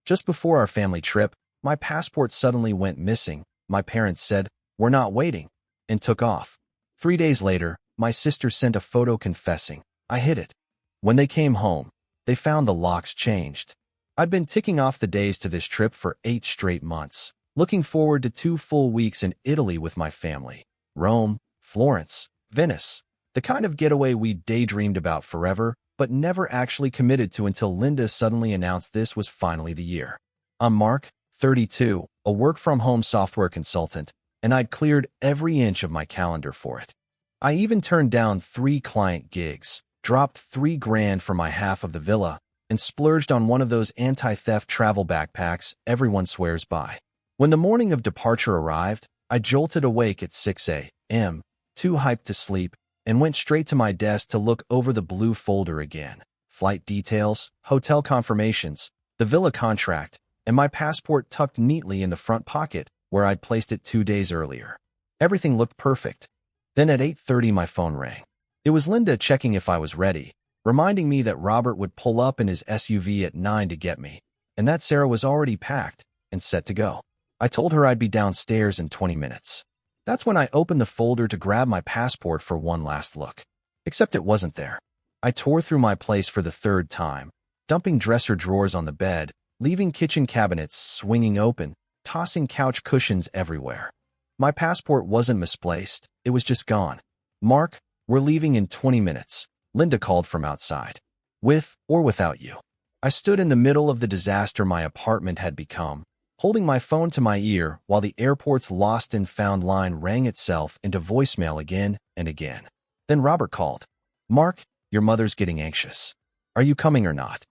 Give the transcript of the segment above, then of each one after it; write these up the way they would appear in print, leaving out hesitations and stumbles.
Just before our family trip, my passport suddenly went missing. My parents said, "We're not waiting," and took off. 3 days later, my sister sent a photo confessing, "I hid it." When they came home, they found the locks changed. I'd been ticking off the days to this trip for 8 straight months, looking forward to 2 full weeks in Italy with my family. Rome, Florence, Venice. The kind of getaway we daydreamed about forever, but never actually committed to until Linda suddenly announced this was finally the year. I'm Mark, 32, a work-from-home software consultant, and I'd cleared every inch of my calendar for it. I even turned down 3 client gigs, dropped $3,000 for my half of the villa, and splurged on one of those anti-theft travel backpacks everyone swears by. When the morning of departure arrived, I jolted awake at 6 a.m., too hyped to sleep, and went straight to my desk to look over the blue folder again. Flight details, hotel confirmations, the villa contract, and my passport tucked neatly in the front pocket where I'd placed it 2 days earlier. Everything looked perfect. Then at 8:30 my phone rang. It was Linda checking if I was ready, reminding me that Robert would pull up in his SUV at 9 to get me, and that Sarah was already packed and set to go. I told her I'd be downstairs in 20 minutes. That's when I opened the folder to grab my passport for one last look. Except it wasn't there. I tore through my place for the 3rd time, dumping dresser drawers on the bed, leaving kitchen cabinets swinging open, tossing couch cushions everywhere. My passport wasn't misplaced, it was just gone. "Mark, we're leaving in 20 minutes, Linda called from outside. "With or without you?" I stood in the middle of the disaster my apartment had become, holding my phone to my ear while the airport's lost and found line rang itself into voicemail again and again. Then Robert called. "Mark, your mother's getting anxious. Are you coming or not?"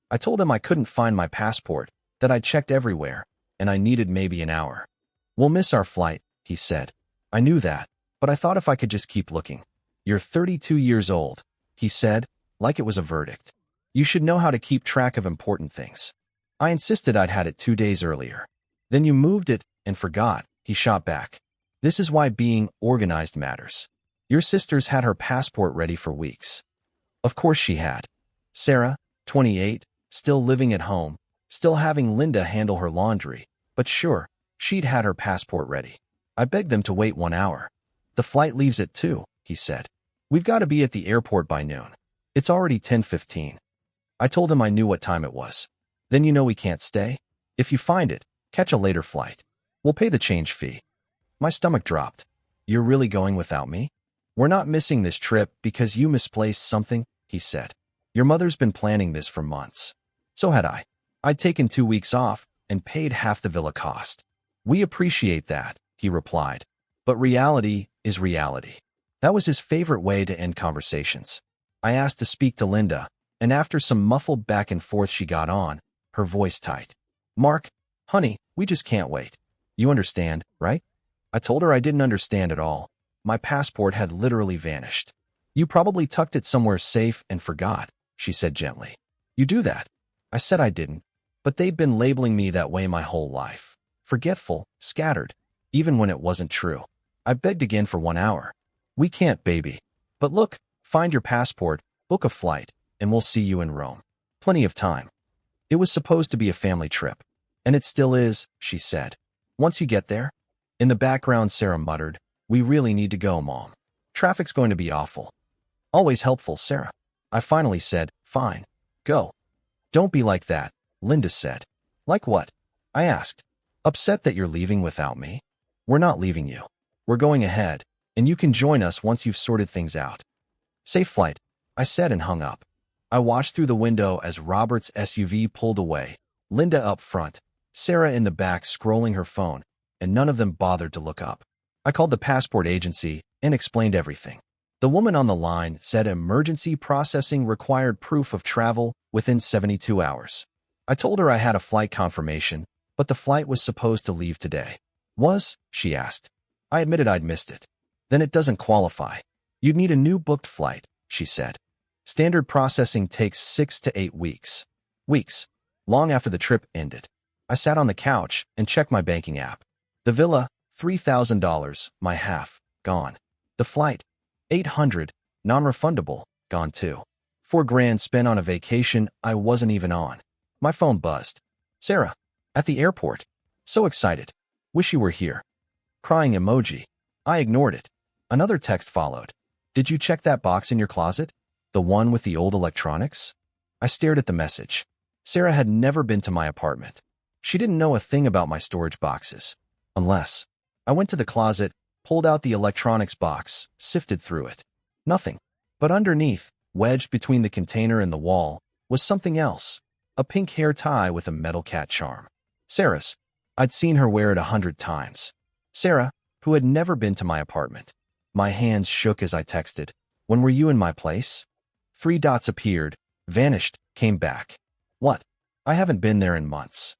I told him I couldn't find my passport, that I'd checked everywhere, and I needed maybe an hour. "We'll miss our flight," he said. I knew that, but I thought if I could just keep looking. "You're 32 years old," he said, like it was a verdict. "You should know how to keep track of important things." I insisted I'd had it 2 days earlier. "Then you moved it and forgot," he shot back. "This is why being organized matters. Your sister's had her passport ready for weeks." Of course she had. Sarah, 28, still living at home, still having Linda handle her laundry, but sure, she'd had her passport ready. I begged them to wait 1 hour. "The flight leaves at 2, he said. "We've got to be at the airport by noon. It's already 10:15. I told him I knew what time it was. "Then you know we can't stay? If you find it, catch a later flight. We'll pay the change fee." My stomach dropped. "You're really going without me?" "We're not missing this trip because you misplaced something," he said. "Your mother's been planning this for months." So had I. I'd taken 2 weeks off and paid half the villa cost. "We appreciate that," he replied. "But reality is reality." That was his favorite way to end conversations. I asked to speak to Linda, and after some muffled back and forth she got on, her voice tight. "Mark, honey, we just can't wait. You understand, right?" I told her I didn't understand at all. My passport had literally vanished. "You probably tucked it somewhere safe and forgot," she said gently. "You do that." I said I didn't, but they'd been labeling me that way my whole life. Forgetful, scattered, even when it wasn't true. I begged again for 1 hour. "We can't, baby. But look, find your passport, book a flight, and we'll see you in Rome. Plenty of time." It was supposed to be a family trip. "And it still is," she said. "Once you get there." In the background, Sarah muttered, "We really need to go, Mom. Traffic's going to be awful." "Always helpful, Sarah." I finally said, "Fine. Go." "Don't be like that," Linda said. "Like what?" I asked. "Upset that you're leaving without me?" "We're not leaving you. We're going ahead, and you can join us once you've sorted things out." "Safe flight," I said and hung up. I watched through the window as Robert's SUV pulled away, Linda up front, Sarah in the back scrolling her phone, and none of them bothered to look up. I called the passport agency and explained everything. The woman on the line said emergency processing required proof of travel within 72 hours. I told her I had a flight confirmation, but the flight was supposed to leave today. "Was?" she asked. I admitted I'd missed it. "Then it doesn't qualify. You'd need a new booked flight," she said. "Standard processing takes 6 to 8 weeks." Weeks. Long after the trip ended. I sat on the couch and checked my banking app. The villa, $3,000, my half, gone. The flight, $800, non-refundable, gone too. $4,000 spent on a vacation I wasn't even on. My phone buzzed. Sarah. At the airport. So excited. Wish you were here. Crying emoji. I ignored it. Another text followed. Did you check that box in your closet? The one with the old electronics? I stared at the message. Sarah had never been to my apartment. She didn't know a thing about my storage boxes. Unless. I went to the closet, pulled out the electronics box, sifted through it. Nothing. But underneath, wedged between the container and the wall, was something else. A pink hair tie with a metal cat charm. Sarah's. I'd seen her wear it 100 times. Sarah, who had never been to my apartment. My hands shook as I texted. When were you in my place? 3 dots appeared, vanished, came back. What? I haven't been there in months.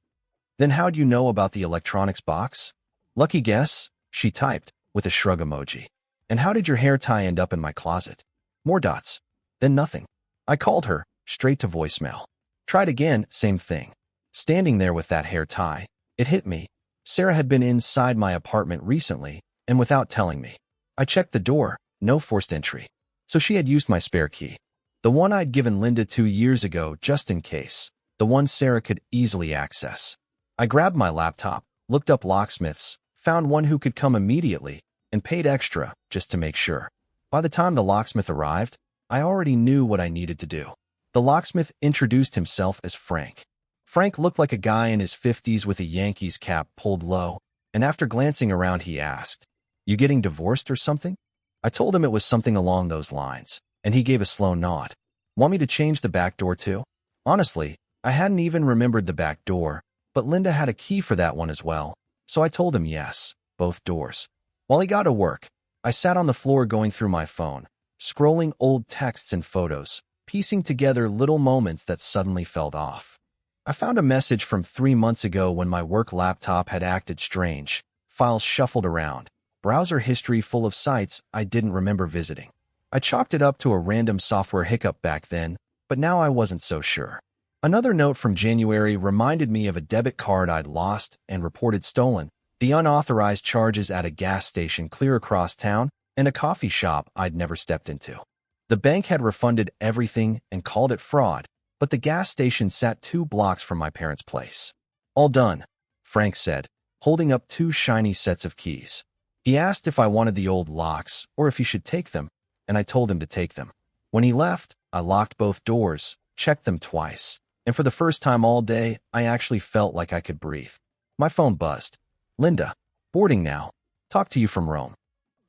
Then how'd you know about the electronics box? Lucky guess, she typed, with a shrug emoji. And how did your hair tie end up in my closet? More dots. Then nothing. I called her, straight to voicemail. Tried again, same thing. Standing there with that hair tie, it hit me. Sarah had been inside my apartment recently, and without telling me. I checked the door, no forced entry. So she had used my spare key. The one I'd given Linda 2 years ago just in case. The one Sarah could easily access. I grabbed my laptop, looked up locksmiths, found one who could come immediately, and paid extra just to make sure. By the time the locksmith arrived, I already knew what I needed to do. The locksmith introduced himself as Frank. Frank looked like a guy in his 50s with a Yankees cap pulled low, and after glancing around he asked, "You getting divorced or something?" I told him it was something along those lines, and he gave a slow nod. Want me to change the back door too? Honestly, I hadn't even remembered the back door, but Linda had a key for that one as well, so I told him yes, both doors. While he got to work, I sat on the floor going through my phone, scrolling old texts and photos, piecing together little moments that suddenly felt off. I found a message from 3 months ago when my work laptop had acted strange, files shuffled around, browser history full of sites I didn't remember visiting. I chalked it up to a random software hiccup back then, but now I wasn't so sure. Another note from January reminded me of a debit card I'd lost and reported stolen, the unauthorized charges at a gas station clear across town, and a coffee shop I'd never stepped into. The bank had refunded everything and called it fraud, but the gas station sat 2 blocks from my parents' place. All done, Frank said, holding up 2 shiny sets of keys. He asked if I wanted the old locks or if he should take them, and I told him to take them. When he left, I locked both doors, checked them twice, and for the first time all day, I actually felt like I could breathe. My phone buzzed. Linda, boarding now. Talk to you from Rome.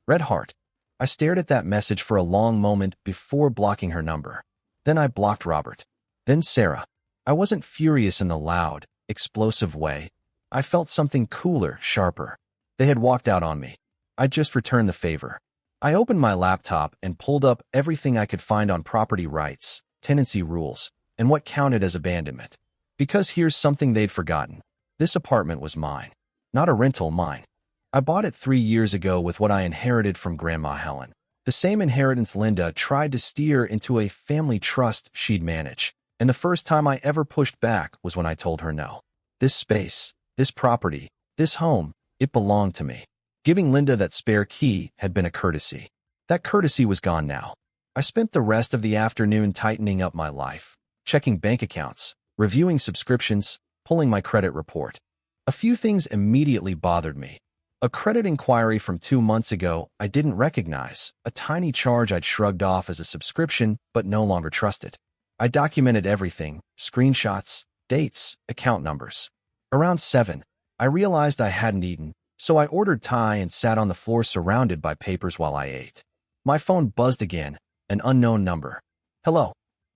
Red heart. I stared at that message for a long moment before blocking her number. Then I blocked Robert. Then Sarah. I wasn't furious in the loud, explosive way. I felt something cooler, sharper. They had walked out on me. I'd just returned the favor. I opened my laptop and pulled up everything I could find on property rights, tenancy rules, and what counted as abandonment. Because here's something they'd forgotten. This apartment was mine. Not a rental, mine. I bought it 3 years ago with what I inherited from Grandma Helen. The same inheritance Linda tried to steer into a family trust she'd manage. And the first time I ever pushed back was when I told her no. This space, this property, this home, it belonged to me. Giving Linda that spare key had been a courtesy. That courtesy was gone now. I spent the rest of the afternoon tightening up my life, checking bank accounts, reviewing subscriptions, pulling my credit report. A few things immediately bothered me. A credit inquiry from 2 months ago I didn't recognize, a tiny charge I'd shrugged off as a subscription but no longer trusted. I documented everything, screenshots, dates, account numbers. Around 7, I realized I hadn't eaten, so I ordered Thai and sat on the floor surrounded by papers while I ate. My phone buzzed again, an unknown number. Hello.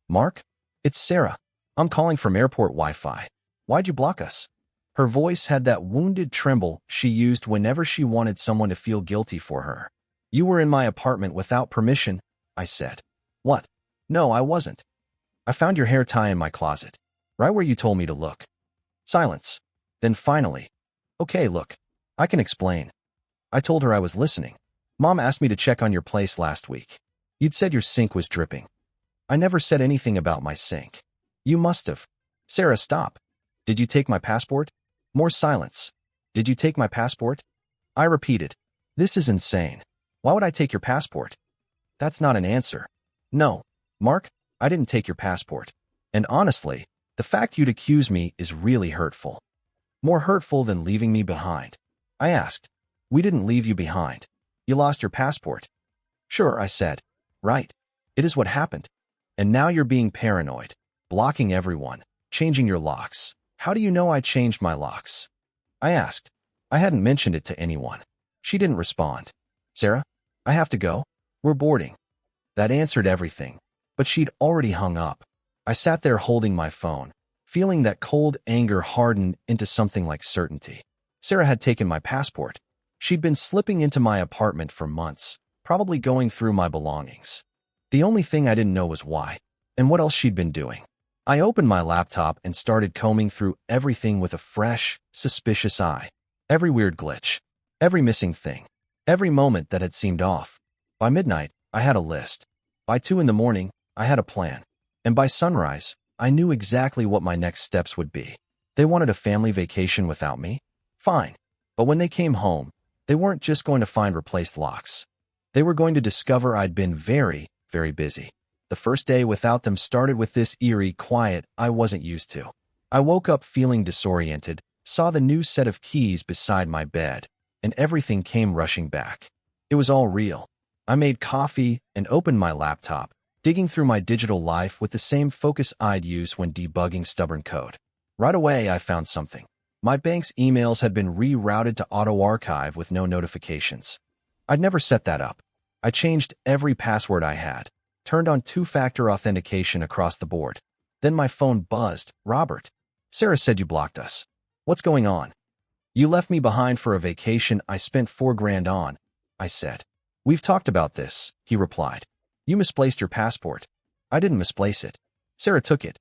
Mark? It's Sarah. I'm calling from airport Wi-Fi. Why'd you block us? Her voice had that wounded tremble she used whenever she wanted someone to feel guilty for her. You were in my apartment without permission, I said. What? No, I wasn't. I found your hair tie in my closet, right where you told me to look. Silence. Then finally, okay, look, I can explain. I told her I was listening. Mom asked me to check on your place last week. You'd said your sink was dripping. I never said anything about my sink. You must have. Sarah, stop. Did you take my passport? More silence. Did you take my passport? I repeated. This is insane. Why would I take your passport? That's not an answer. No, Mark, I didn't take your passport. And honestly, The fact you'd accuse me is really hurtful. More hurtful than leaving me behind. I asked. We didn't leave you behind. You lost your passport. Sure, I said. Right. It is what happened. And now you're being paranoid, blocking everyone, changing your locks. How do you know I changed my locks? I asked. I hadn't mentioned it to anyone. She didn't respond. Sarah, I have to go. We're boarding. That answered everything, but she'd already hung up. I sat there holding my phone, feeling that cold anger harden into something like certainty. Sarah had taken my passport. She'd been slipping into my apartment for months, probably going through my belongings. The only thing I didn't know was why, and what else she'd been doing. I opened my laptop and started combing through everything with a fresh, suspicious eye. Every weird glitch, every missing thing, every moment that had seemed off. By midnight, I had a list. By 2 in the morning, I had a plan. And by sunrise, I knew exactly what my next steps would be. They wanted a family vacation without me? Fine. But when they came home, they weren't just going to find replaced locks. They were going to discover I'd been very, very busy. The first day without them started with this eerie quiet I wasn't used to. I woke up feeling disoriented, saw the new set of keys beside my bed, and everything came rushing back. It was all real. I made coffee and opened my laptop, digging through my digital life with the same focus I'd use when debugging stubborn code. Right away, I found something. My bank's emails had been rerouted to auto-archive with no notifications. I'd never set that up. I changed every password I had, turned on two-factor authentication across the board. Then my phone buzzed. Robert, Sarah said you blocked us. What's going on? You left me behind for a vacation I spent $4,000 on, I said. We've talked about this, he replied. You misplaced your passport. I didn't misplace it. Sarah took it.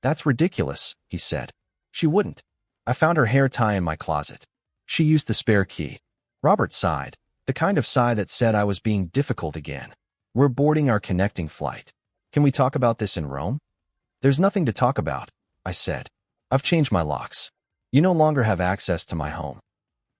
That's ridiculous, he said. She wouldn't. I found her hair tie in my closet. She used the spare key. Robert sighed, the kind of sigh that said I was being difficult again. We're boarding our connecting flight. Can we talk about this in Rome? There's nothing to talk about, I said. I've changed my locks. You no longer have access to my home.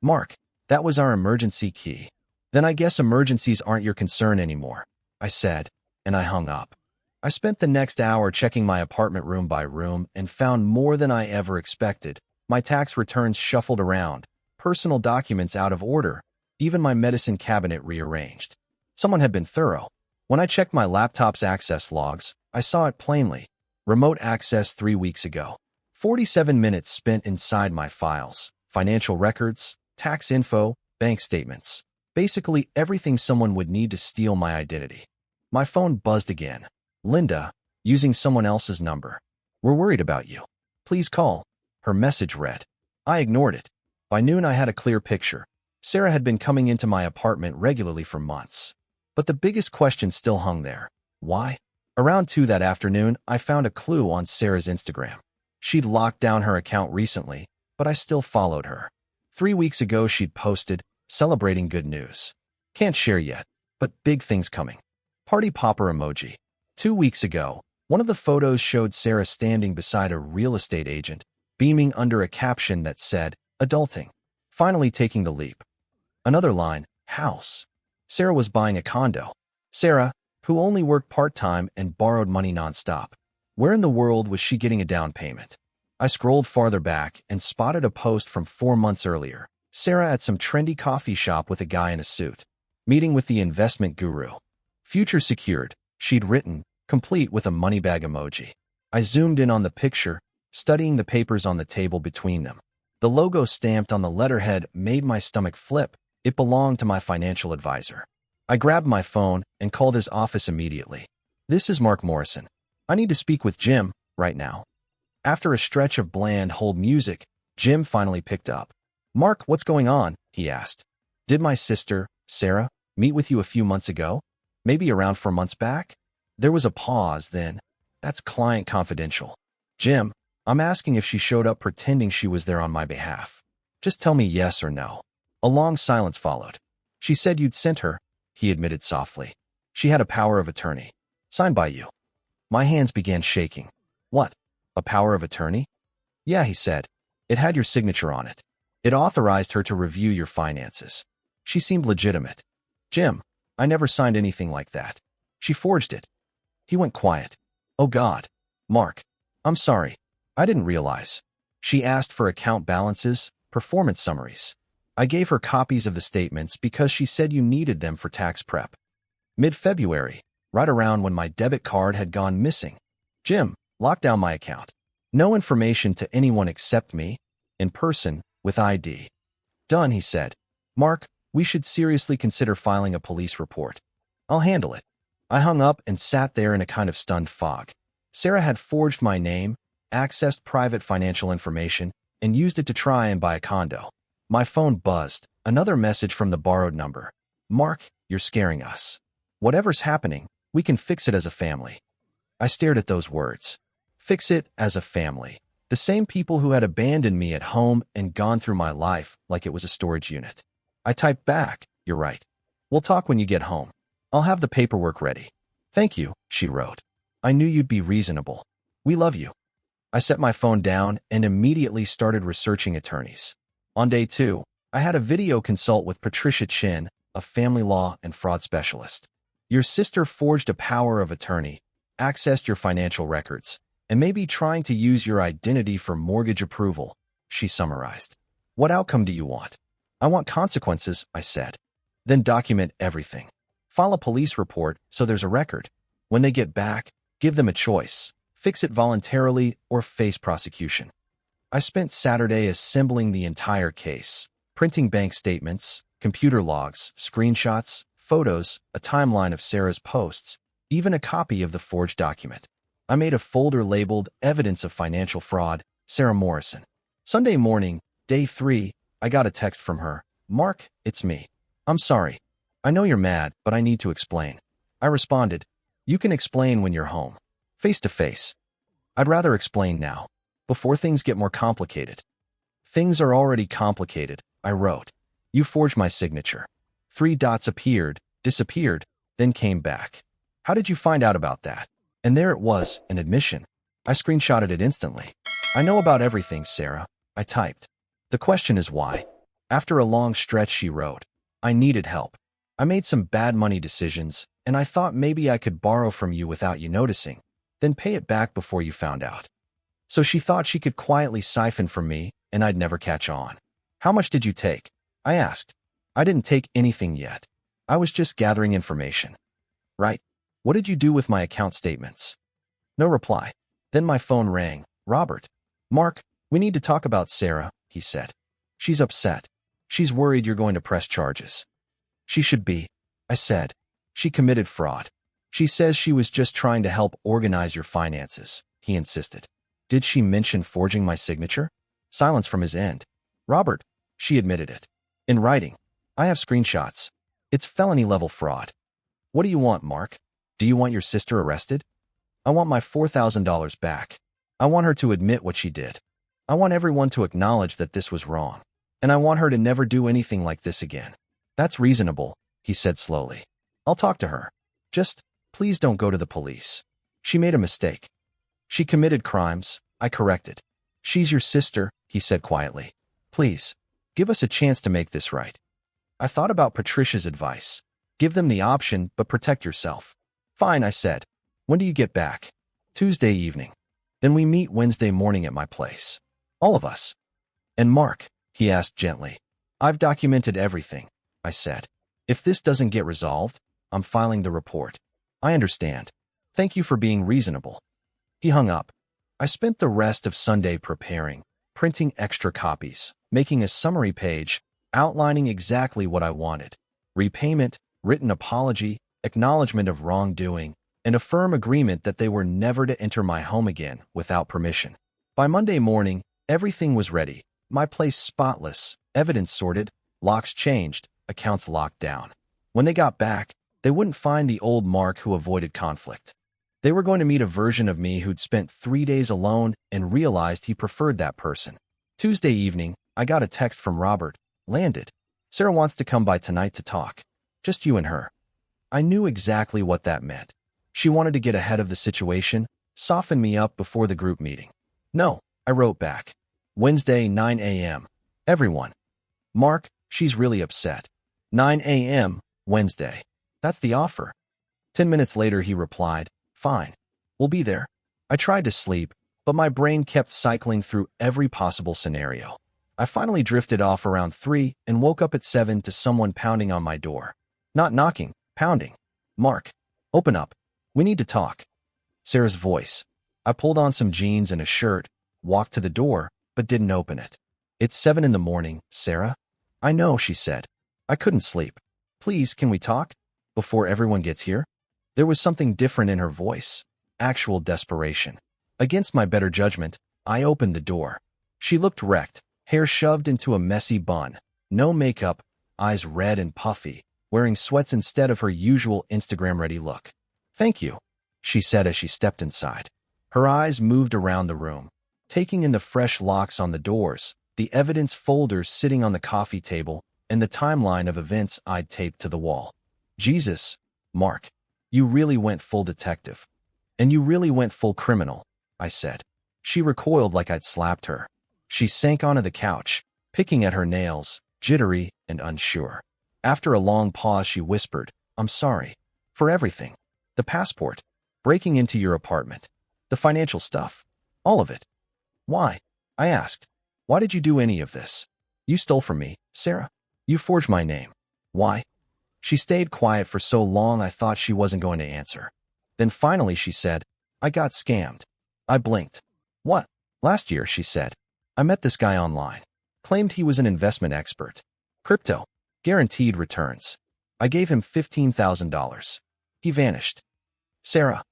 Mark, that was our emergency key. Then I guess emergencies aren't your concern anymore, I said, and I hung up. I spent the next hour checking my apartment room by room and found more than I ever expected. My tax returns shuffled around, personal documents out of order, even my medicine cabinet rearranged. Someone had been thorough. When I checked my laptop's access logs, I saw it plainly. Remote access 3 weeks ago. 47 minutes spent inside my files, financial records, tax info, bank statements. Basically everything someone would need to steal my identity. My phone buzzed again. Linda, using someone else's number. We're worried about you. Please call. Her message read. I ignored it. By noon I had a clear picture. Sarah had been coming into my apartment regularly for months. But the biggest question still hung there. Why? Around 2 that afternoon, I found a clue on Sarah's Instagram. She'd locked down her account recently, but I still followed her. 3 weeks ago she'd posted, celebrating good news. Can't share yet, but big things coming. Party popper emoji. 2 weeks ago, one of the photos showed Sarah standing beside a real estate agent, beaming under a caption that said, adulting. Finally taking the leap. Another line, house. Sarah was buying a condo. Sarah, who only worked part-time and borrowed money nonstop. Where in the world was she getting a down payment? I scrolled farther back and spotted a post from 4 months earlier. Sarah at some trendy coffee shop with a guy in a suit. Meeting with the investment guru. Future secured, she'd written, complete with a money bag emoji. I zoomed in on the picture, studying the papers on the table between them. The logo stamped on the letterhead made my stomach flip. It belonged to my financial advisor. I grabbed my phone and called his office immediately. This is Mark Morrison. I need to speak with Jim, right now. After a stretch of bland hold music, Jim finally picked up. Mark, what's going on? He asked. Did my sister, Sarah, meet with you a few months ago? Maybe around 4 months back? There was a pause, then. That's client confidential. Jim, I'm asking if she showed up pretending she was there on my behalf. Just tell me yes or no. A long silence followed. She said you'd sent her, he admitted softly. She had a power of attorney. Signed by you. My hands began shaking. What? A power of attorney? Yeah, he said. It had your signature on it. It authorized her to review your finances. She seemed legitimate. Jim, I never signed anything like that. She forged it. He went quiet. Oh God. Mark. I'm sorry. I didn't realize. She asked for account balances, performance summaries. I gave her copies of the statements because she said you needed them for tax prep. Mid-February, right around when my debit card had gone missing. Jim, locked down my account. No information to anyone except me, in person, with ID. Done, he said. Mark, we should seriously consider filing a police report. I'll handle it. I hung up and sat there in a kind of stunned fog. Sarah had forged my name, accessed private financial information, and used it to try and buy a condo. My phone buzzed. Another message from the borrowed number. Mark, you're scaring us. Whatever's happening, we can fix it as a family. I stared at those words. Fix it as a family. The same people who had abandoned me at home and gone through my life like it was a storage unit. I typed back, you're right. We'll talk when you get home. I'll have the paperwork ready. Thank you, she wrote. I knew you'd be reasonable. We love you. I set my phone down and immediately started researching attorneys. On day 2, I had a video consult with Patricia Chin, a family law and fraud specialist. Your sister forged a power of attorney, accessed your financial records, and may be trying to use your identity for mortgage approval, she summarized. What outcome do you want? I want consequences, I said. Then document everything. File a police report so there's a record. When they get back, give them a choice. Fix it voluntarily or face prosecution. I spent Saturday assembling the entire case, printing bank statements, computer logs, screenshots, photos, a timeline of Sarah's posts, even a copy of the forged document. I made a folder labeled Evidence of Financial Fraud, Sarah Morrison. Sunday morning, day 3, I got a text from her. Mark, it's me. I'm sorry. I know you're mad, but I need to explain. I responded, you can explain when you're home. Face to face. I'd rather explain now, before things get more complicated. Things are already complicated, I wrote. You forged my signature. 3 dots appeared, disappeared, then came back. How did you find out about that? And there it was, an admission. I screenshotted it instantly. I know about everything, Sarah, I typed. The question is why. After a long stretch, she wrote. I needed help. I made some bad money decisions, and I thought maybe I could borrow from you without you noticing, then pay it back before you found out. So she thought she could quietly siphon from me, and I'd never catch on. How much did you take? I asked. I didn't take anything yet. I was just gathering information. Right. What did you do with my account statements? No reply. Then my phone rang. Robert. Mark, we need to talk about Sarah, he said. She's upset. She's worried you're going to press charges. She should be, I said. She committed fraud. She says she was just trying to help organize your finances, he insisted. Did she mention forging my signature? Silence from his end. Robert, she admitted it. In writing. I have screenshots. It's felony-level fraud. What do you want, Mark? Do you want your sister arrested? I want my $4,000 back. I want her to admit what she did. I want everyone to acknowledge that this was wrong. And I want her to never do anything like this again. That's reasonable, he said slowly. I'll talk to her. Just, please don't go to the police. She made a mistake. She committed crimes, I corrected. She's your sister, he said quietly. Please, give us a chance to make this right. I thought about Patricia's advice. Give them the option, but protect yourself. Fine, I said. When do you get back? Tuesday evening. Then we meet Wednesday morning at my place. All of us. And Mark, he asked gently. I've documented everything, I said. If this doesn't get resolved, I'm filing the report. I understand. Thank you for being reasonable. He hung up. I spent the rest of Sunday preparing, printing extra copies, making a summary page, outlining exactly what I wanted. Repayment, written apology, acknowledgement of wrongdoing, and a firm agreement that they were never to enter my home again without permission. By Monday morning, everything was ready. My place spotless, evidence sorted, locks changed, accounts locked down. When they got back, they wouldn't find the old Mark who avoided conflict. They were going to meet a version of me who'd spent 3 days alone and realized he preferred that person. Tuesday evening, I got a text from Robert. Landed. Sarah wants to come by tonight to talk. Just you and her. I knew exactly what that meant. She wanted to get ahead of the situation, soften me up before the group meeting. No, I wrote back. Wednesday, 9 a.m. Everyone. Mark, she's really upset. 9 a.m., Wednesday. That's the offer. 10 minutes later, he replied, Fine. We'll be there. I tried to sleep, but my brain kept cycling through every possible scenario. I finally drifted off around 3 and woke up at 7 to someone pounding on my door. Not knocking, pounding. "Mark, open up. We need to talk." Sarah's voice. I pulled on some jeans and a shirt, walked to the door, but didn't open it. "It's 7 in the morning, Sarah." "I know," she said. "I couldn't sleep. Please, can we talk? Before everyone gets here?" There was something different in her voice. Actual desperation. Against my better judgment, I opened the door. She looked wrecked, hair shoved into a messy bun, no makeup, eyes red and puffy, wearing sweats instead of her usual Instagram-ready look. "Thank you," she said as she stepped inside. Her eyes moved around the room, taking in the fresh locks on the doors, the evidence folders sitting on the coffee table, and the timeline of events I'd taped to the wall. "Jesus, Mark, you really went full detective. And you really went full criminal," I said. She recoiled like I'd slapped her. She sank onto the couch, picking at her nails, jittery and unsure. After a long pause, she whispered, "I'm sorry. For everything. The passport, breaking into your apartment, the financial stuff, all of it." "Why?" I asked. "Why did you do any of this? You stole from me, Sarah. You forged my name. Why?" She stayed quiet for so long I thought she wasn't going to answer. Then finally she said, "I got scammed." I blinked. "What?" "Last year," she said. "I met this guy online. Claimed he was an investment expert. Crypto. Guaranteed returns. I gave him $15,000. He vanished. Sarah.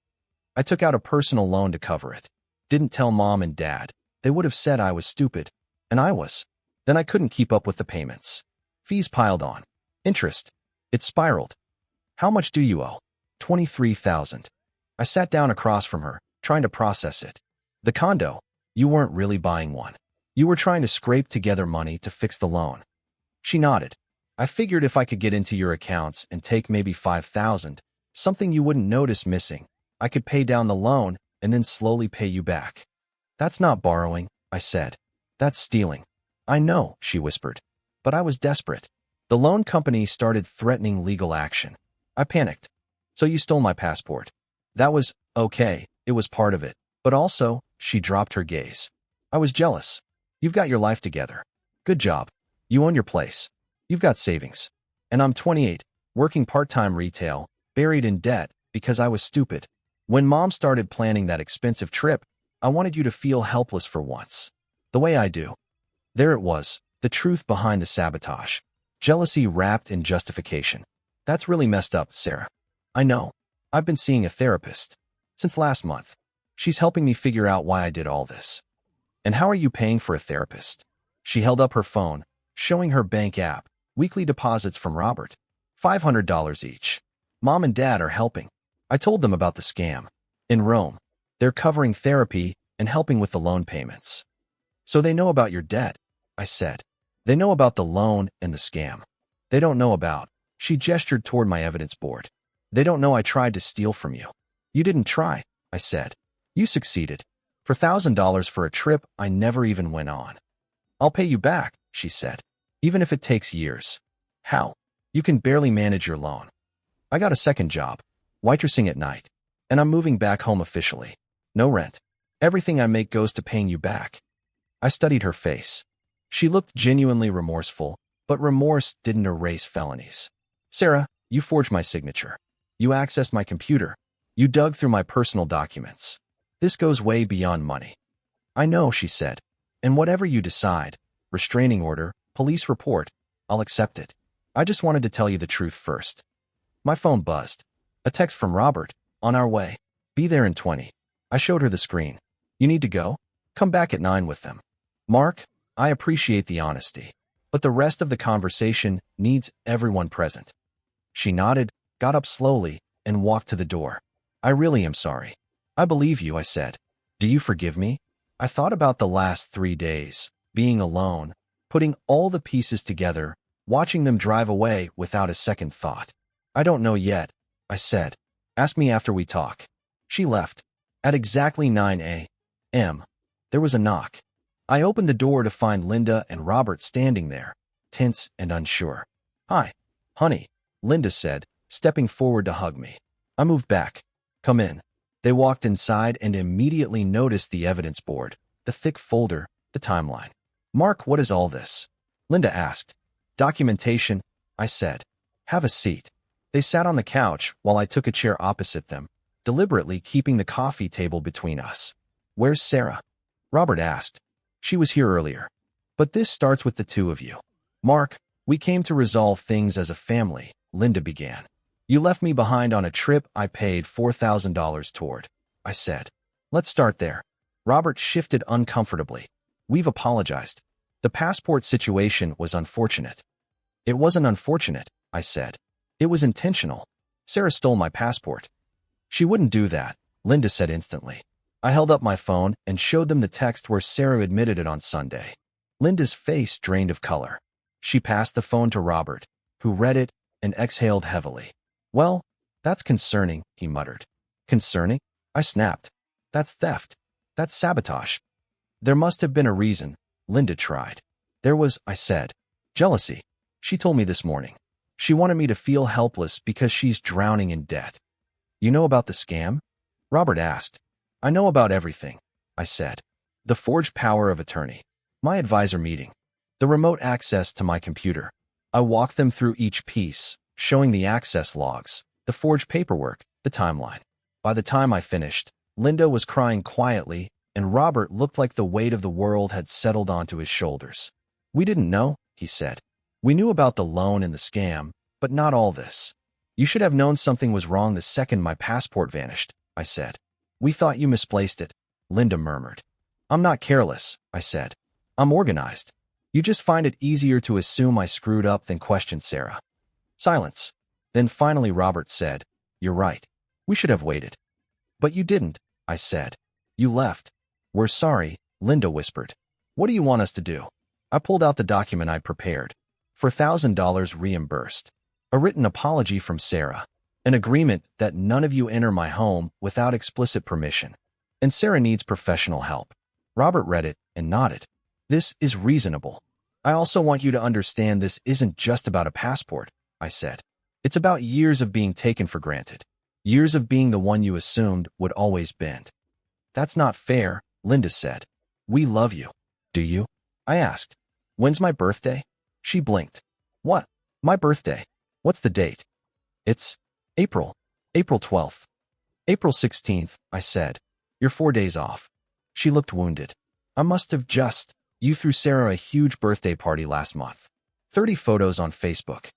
I took out a personal loan to cover it. Didn't tell mom and dad. They would have said I was stupid. And I was. Then I couldn't keep up with the payments. Fees piled on. Interest. It spiraled. How much do you owe?" $23,000. I sat down across from her, trying to process it. "The condo. You weren't really buying one. You were trying to scrape together money to fix the loan." She nodded. "I figured if I could get into your accounts and take maybe $5,000, something you wouldn't notice missing, I could pay down the loan and then slowly pay you back." "That's not borrowing," I said. "That's stealing." "I know," she whispered. But I was desperate. The loan company started threatening legal action. I panicked. "So you stole my passport." "That was okay. It was part of it. But also," she dropped her gaze, "I was jealous. You've got your life together. Good job. You own your place. You've got savings. And I'm 28, working part-time retail, buried in debt because I was stupid. When mom started planning that expensive trip, I wanted you to feel helpless for once. The way I do." There it was, the truth behind the sabotage. Jealousy wrapped in justification. "That's really messed up, Sarah." "I know. I've been seeing a therapist. Since last month. She's helping me figure out why I did all this." "And how are you paying for a therapist?" She held up her phone, showing her bank app, weekly deposits from Robert. $500 each. Mom and dad are helping. I told them about the scam. In Rome. They're covering therapy and helping with the loan payments. "So they know about your debt," I said. "They know about the loan and the scam. They don't know about," she gestured toward my evidence board. "They don't know I tried to steal from you." "You didn't try," I said. "You succeeded. For $1,000 for a trip I never even went on." "I'll pay you back," she said. "Even if it takes years." "How?" "You can barely manage your loan." "I got a second job, waitressing at night. And I'm moving back home officially. No rent. Everything I make goes to paying you back." I studied her face. She looked genuinely remorseful, but remorse didn't erase felonies. "Sarah, you forged my signature. You accessed my computer. You dug through my personal documents. This goes way beyond money." "I know," she said. "And whatever you decide, restraining order, police report, I'll accept it. I just wanted to tell you the truth first." My phone buzzed. A text from Robert. "On our way. Be there in 20. I showed her the screen. "You need to go? Come back at 9 with them." "Mark, I appreciate the honesty, but the rest of the conversation needs everyone present." She nodded, got up slowly, and walked to the door. "I really am sorry." "I believe you," I said. "Do you forgive me?" I thought about the last 3 days, being alone, putting all the pieces together, watching them drive away without a second thought. "I don't know yet," I said. "Ask me after we talk." She left. At exactly 9 a.m., there was a knock. I opened the door to find Linda and Robert standing there, tense and unsure. "Hi, honey," Linda said, stepping forward to hug me. I moved back. "Come in." They walked inside and immediately noticed the evidence board, the thick folder, the timeline. "Mark, what is all this?" Linda asked. "Documentation," I said. "Have a seat." They sat on the couch while I took a chair opposite them, deliberately keeping the coffee table between us. "Where's Sarah?" Robert asked. "She was here earlier. But this starts with the two of you." "Mark, we came to resolve things as a family," Linda began. "You left me behind on a trip I paid $4,000 toward," I said. "Let's start there." Robert shifted uncomfortably. "We've apologized. The passport situation was unfortunate." "It wasn't unfortunate," I said. "It was intentional. Sarah stole my passport." "She wouldn't do that," Linda said instantly. I held up my phone and showed them the text where Sarah admitted it on Sunday. Linda's face drained of color. She passed the phone to Robert, who read it and exhaled heavily. "Well, that's concerning," he muttered. "Concerning?" I snapped. "That's theft. That's sabotage." "There must have been a reason," Linda tried. "There was," I said. "Jealousy. She told me this morning. She wanted me to feel helpless because she's drowning in debt." "You know about the scam?" Robert asked. "I know about everything," I said. "The forged power of attorney, my advisor meeting, the remote access to my computer." I walked them through each piece, showing the access logs, the forged paperwork, the timeline. By the time I finished, Linda was crying quietly, and Robert looked like the weight of the world had settled onto his shoulders. "We didn't know," he said. "We knew about the loan and the scam, but not all this." "You should have known something was wrong the second my passport vanished," I said. "We thought you misplaced it," Linda murmured. "I'm not careless," I said. "I'm organized. You just find it easier to assume I screwed up than question Sarah." Silence. Then finally Robert said, "You're right. We should have waited." "But you didn't," I said. "You left." "We're sorry," Linda whispered. "What do you want us to do?" I pulled out the document I'd prepared. $4,000 reimbursed. A written apology from Sarah. An agreement that none of you enter my home without explicit permission. And Sarah needs professional help. Robert read it and nodded. "This is reasonable. I also want you to understand this isn't just about a passport," I said. "It's about years of being taken for granted. Years of being the one you assumed would always bend." "That's not fair," Linda said. "We love you." "Do you?" I asked. "When's my birthday?" She blinked. "What? My birthday? What's the date?" "It's April 12th. "April 16th, I said. "You're 4 days off." She looked wounded. "I must have just. You threw Sarah a huge birthday party last month. 30 photos on Facebook."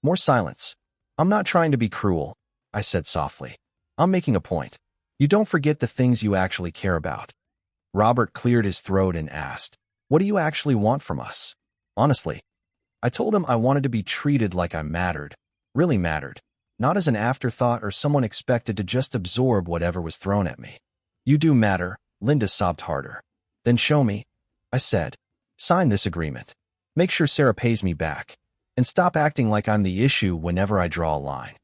More silence. "I'm not trying to be cruel," I said softly. "I'm making a point. You don't forget the things you actually care about." Robert cleared his throat and asked, "What do you actually want from us?" Honestly, I told him I wanted to be treated like I mattered, really mattered, not as an afterthought or someone expected to just absorb whatever was thrown at me. "You do matter," Linda sobbed harder. "Then show me," I said. "Sign this agreement. Make sure Sarah pays me back. And stop acting like I'm the issue whenever I draw a line."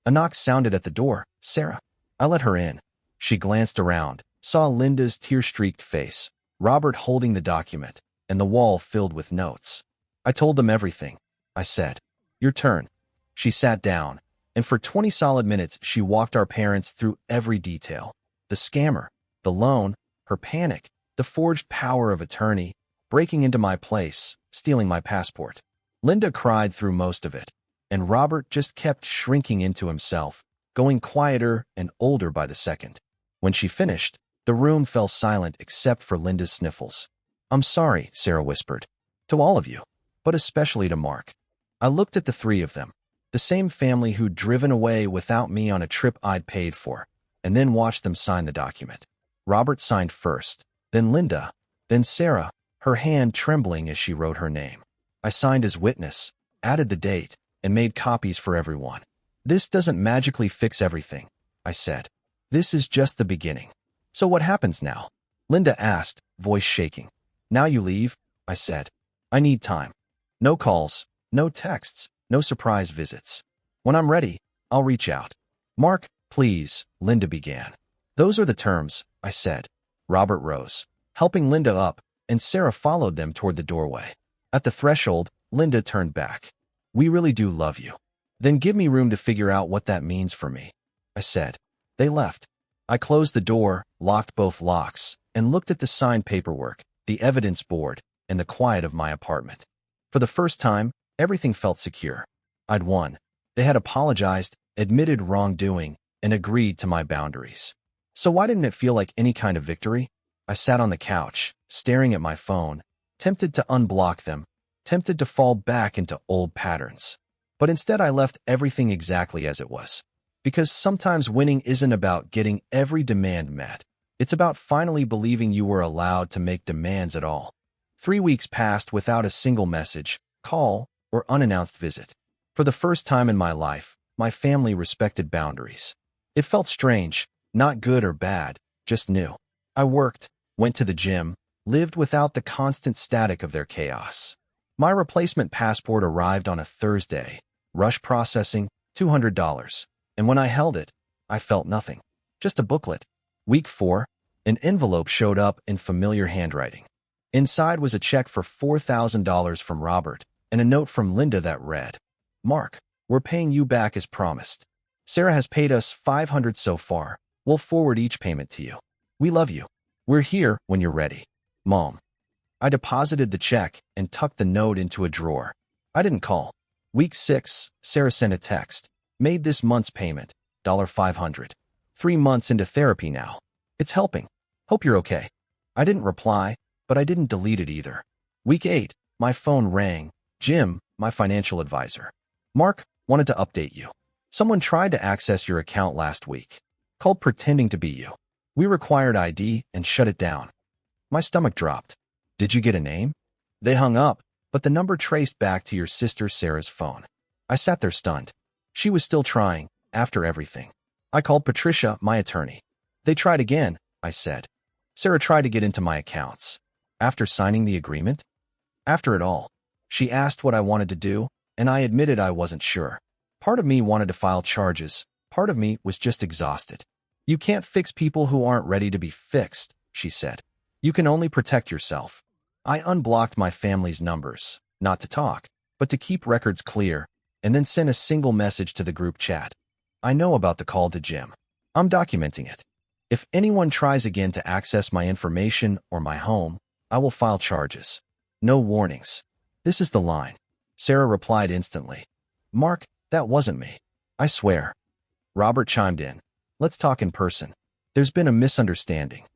A knock sounded at the door. "Sarah." I let her in. She glanced around, saw Linda's tear-streaked face, Robert holding the document, and the wall filled with notes. "I told them everything," I said. "Your turn." She sat down, and for 20 solid minutes she walked our parents through every detail. The scammer, the loan, her panic, the forged power of attorney, breaking into my place, stealing my passport. Linda cried through most of it, and Robert just kept shrinking into himself, going quieter and older by the second. When she finished, the room fell silent except for Linda's sniffles. "I'm sorry," Sarah whispered. "To all of you, but especially to Mark." I looked at the three of them, the same family who'd driven away without me on a trip I'd paid for, and then watched them sign the document. Robert signed first, then Linda, then Sarah, her hand trembling as she wrote her name. I signed as witness, added the date, and made copies for everyone. "This doesn't magically fix everything," I said. "This is just the beginning." "So what happens now?" Linda asked, voice shaking. "Now you leave," I said. "I need time. No calls, no texts, no surprise visits. When I'm ready, I'll reach out." "Mark, please," Linda began. "Those are the terms," I said. Robert rose, helping Linda up, and Sarah followed them toward the doorway. At the threshold, Linda turned back. "We really do love you." "Then give me room to figure out what that means for me," I said. They left. I closed the door, locked both locks, and looked at the signed paperwork, the evidence board, and the quiet of my apartment. For the first time, everything felt secure. I'd won. They had apologized, admitted wrongdoing, and agreed to my boundaries. So why didn't it feel like any kind of victory? I sat on the couch, staring at my phone, tempted to unblock them, tempted to fall back into old patterns. But instead I left everything exactly as it was. Because sometimes winning isn't about getting every demand met. It's about finally believing you were allowed to make demands at all. 3 weeks passed without a single message, call, or unannounced visit. For the first time in my life, my family respected boundaries. It felt strange, not good or bad, just new. I worked, went to the gym, lived without the constant static of their chaos. My replacement passport arrived on a Thursday, rush processing, $200. And when I held it, I felt nothing. Just a booklet. Week 4, an envelope showed up in familiar handwriting. Inside was a check for $4,000 from Robert and a note from Linda that read, "Mark, we're paying you back as promised. Sarah has paid us $500 so far. We'll forward each payment to you. We love you. We're here when you're ready. Mom." I deposited the check and tucked the note into a drawer. I didn't call. Week 6, Sarah sent a text. "Made this month's payment, $500. 3 months into therapy now. It's helping. Hope you're okay." I didn't reply, but I didn't delete it either. Week 8, my phone rang. Jim, my financial advisor. "Mark, wanted to update you. Someone tried to access your account last week. Called pretending to be you. We required ID and shut it down." My stomach dropped. "Did you get a name?" They hung up, but the number traced back to your sister Sarah's phone. I sat there stunned. She was still trying, after everything. I called Patricia, my attorney. "They tried again," I said. "Sarah tried to get into my accounts." After signing the agreement? After it all. She asked what I wanted to do, and I admitted I wasn't sure. Part of me wanted to file charges. Part of me was just exhausted. "You can't fix people who aren't ready to be fixed," she said. "You can only protect yourself." I unblocked my family's numbers, not to talk, but to keep records clear, and then sent a single message to the group chat. "I know about the call to Jim. I'm documenting it. If anyone tries again to access my information or my home, I will file charges. No warnings. This is the line." Sarah replied instantly. "Mark, that wasn't me. I swear." Robert chimed in. "Let's talk in person. There's been a misunderstanding."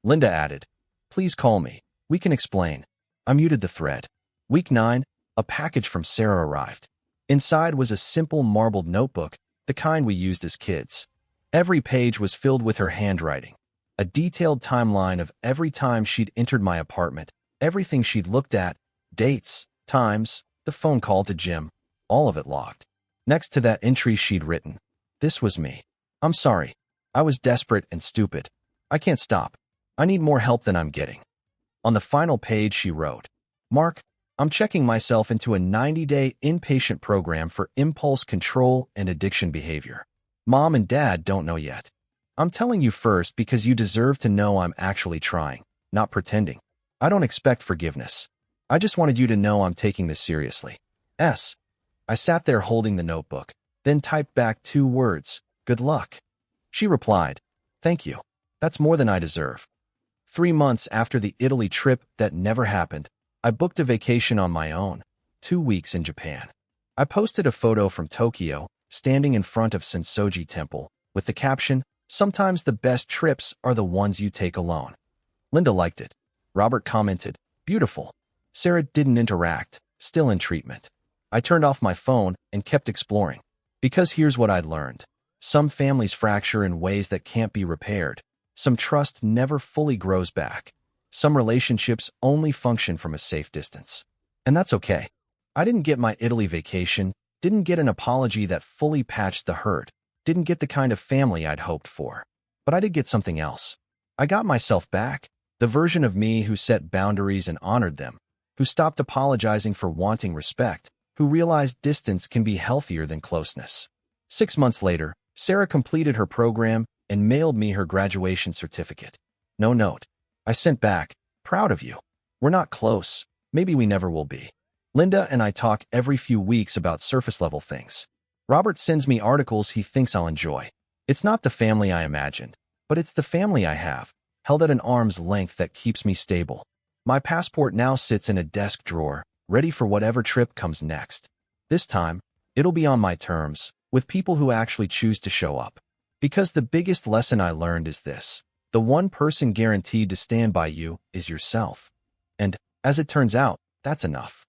Linda added, "Please call me. We can explain." I muted the thread. Week 9, a package from Sarah arrived. Inside was a simple marbled notebook, the kind we used as kids. Every page was filled with her handwriting, a detailed timeline of every time she'd entered my apartment, everything she'd looked at, dates, times, the phone call to Jim, all of it logged. Next to that entry she'd written, "This was me. I'm sorry. I was desperate and stupid. I can't stop. I need more help than I'm getting." On the final page she wrote, "Mark, I'm checking myself into a 90-day inpatient program for impulse control and addiction behavior. Mom and Dad don't know yet. I'm telling you first because you deserve to know I'm actually trying, not pretending. I don't expect forgiveness. I just wanted you to know I'm taking this seriously. S." I sat there holding the notebook, then typed back 2 words, "Good luck." She replied, "Thank you. That's more than I deserve." 3 months after the Italy trip that never happened, I booked a vacation on my own, 2 weeks in Japan. I posted a photo from Tokyo, standing in front of Sensoji Temple, with the caption, "Sometimes the best trips are the ones you take alone." Linda liked it. Robert commented, "Beautiful." Sarah didn't interact, still in treatment. I turned off my phone and kept exploring. Because here's what I'd learned. Some families fracture in ways that can't be repaired. Some trust never fully grows back. Some relationships only function from a safe distance. And that's okay. I didn't get my Italy vacation, didn't get an apology that fully patched the hurt, didn't get the kind of family I'd hoped for. But I did get something else. I got myself back, the version of me who set boundaries and honored them, who stopped apologizing for wanting respect, who realized distance can be healthier than closeness. 6 months later, Sarah completed her program and mailed me her graduation certificate. No note. I sent back, "Proud of you. We're not close. Maybe we never will be." Linda and I talk every few weeks about surface-level things. Robert sends me articles he thinks I'll enjoy. It's not the family I imagined. But it's the family I have, held at an arm's length, that keeps me stable. My passport now sits in a desk drawer, ready for whatever trip comes next. This time, it'll be on my terms, with people who actually choose to show up. Because the biggest lesson I learned is this: the one person guaranteed to stand by you is yourself. And, as it turns out, that's enough.